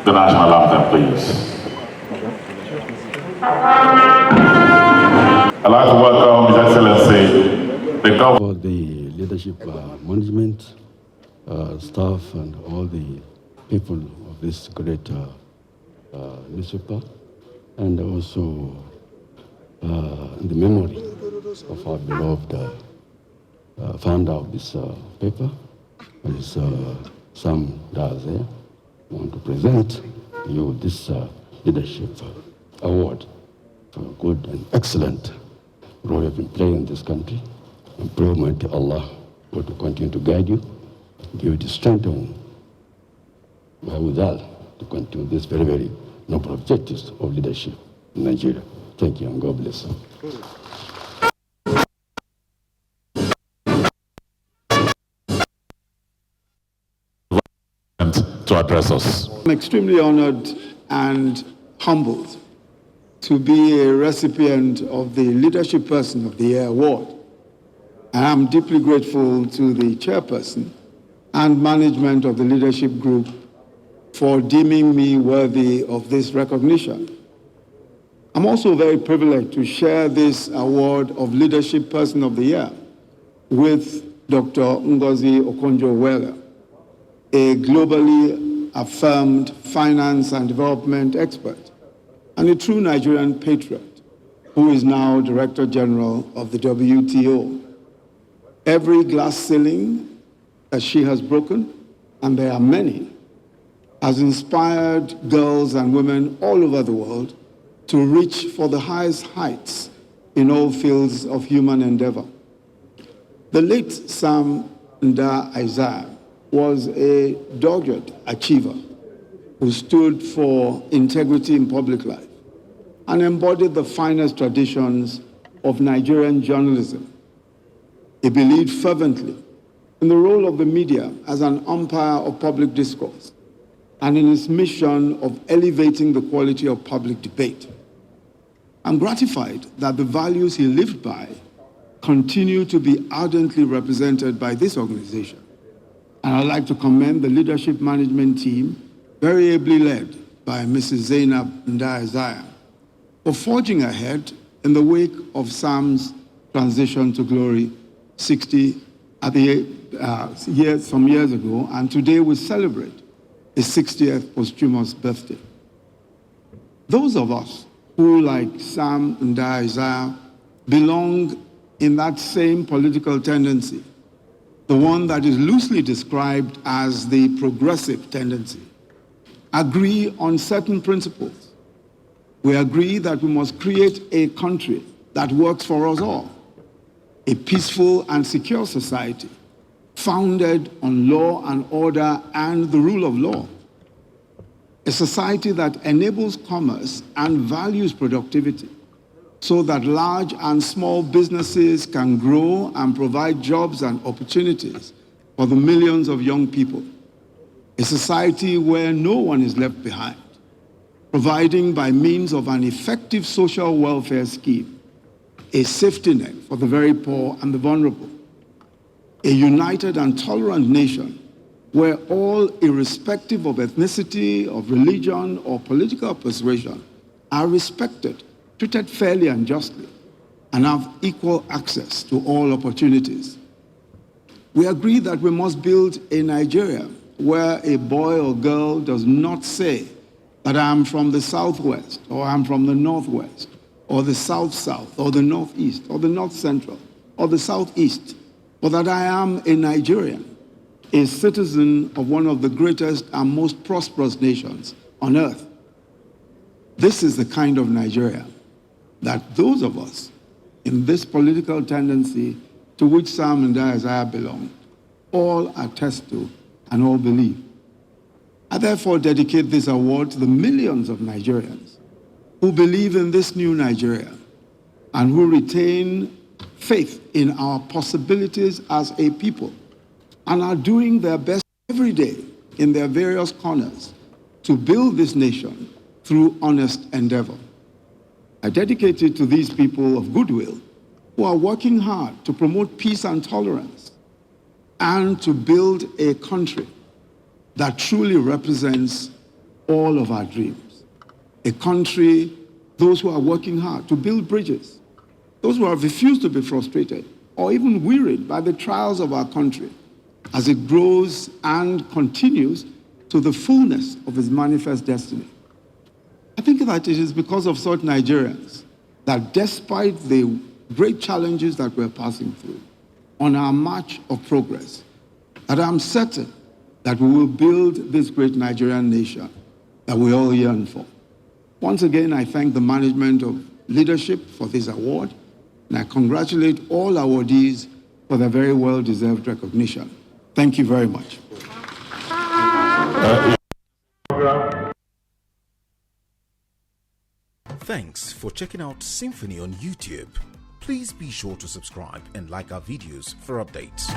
the national anthem, please. I'd like to welcome His Excellency, the Governor. For the leadership, management, staff, and all the people of this great newspaper, and also in the memory of our beloved founder of this paper, is Sam Daze. I want to present you this leadership award for good and excellent role you've been playing in this country. And pray Almighty Allah will continue to guide you, give you the strength and wherewithal to continue this very, very noble objectives of leadership in Nigeria. Thank you and God bless you. To address us. I'm extremely honored and humbled to be a recipient of the Leadership Person of the Year award. And I'm deeply grateful to the chairperson and management of the leadership group for deeming me worthy of this recognition. I'm also very privileged to share this award of Leadership Person of the Year with Dr. Ngozi Okonjo-Iweala, a globally affirmed finance and development expert and a true Nigerian patriot who is now Director General of the WTO. Every glass ceiling that she has broken, and there are many, has inspired girls and women all over the world to reach for the highest heights in all fields of human endeavor. The late Sam Nda Isaiah was a dogged achiever who stood for integrity in public life and embodied the finest traditions of Nigerian journalism. He believed fervently in the role of the media as an umpire of public discourse and in his mission of elevating the quality of public debate. I'm gratified that the values he lived by continue to be ardently represented by this organization. And I'd like to commend the leadership management team, very ably led by Mrs. Zainab Nda Isaiah, for forging ahead in the wake of Sam's transition to glory some years ago, and today we celebrate his 60th posthumous birthday. Those of us who, like Sam Nda Isaiah, belong in that same political tendency, the one that is loosely described as the progressive tendency, agree on certain principles. We agree that we must create a country that works for us all, a peaceful and secure society founded on law and order and the rule of law, a society that enables commerce and values productivity so that large and small businesses can grow and provide jobs and opportunities for the millions of young people. A society where no one is left behind, providing by means of an effective social welfare scheme, a safety net for the very poor and the vulnerable. A united and tolerant nation where all, irrespective of ethnicity, of religion, or political persuasion, are respected, treated fairly and justly, and have equal access to all opportunities. We agree that we must build a Nigeria where a boy or girl does not say that I'm from the Southwest, or I'm from the Northwest, or the South-South, or the Northeast, or the North-Central, or the Southeast, but that I am a Nigerian, a citizen of one of the greatest and most prosperous nations on earth. This is the kind of Nigeria that those of us in this political tendency to which Sam and Isaiah belong all attest to and all believe. I therefore dedicate this award to the millions of Nigerians who believe in this new Nigeria and who retain faith in our possibilities as a people and are doing their best every day in their various corners to build this nation through honest endeavor. I dedicate it to these people of goodwill who are working hard to promote peace and tolerance and to build a country that truly represents all of our dreams. A country, those who are working hard to build bridges, those who have refused to be frustrated or even wearied by the trials of our country as it grows and continues to the fullness of its manifest destiny. I think that it is because of such Nigerians that despite the great challenges that we're passing through on our march of progress, that I'm certain that we will build this great Nigerian nation that we all yearn for. Once again, I thank the management of leadership for this award, and I congratulate all awardees for their very well-deserved recognition. Thank you very much. Thanks for checking out Symphony on YouTube. Please be sure to subscribe and like our videos for updates.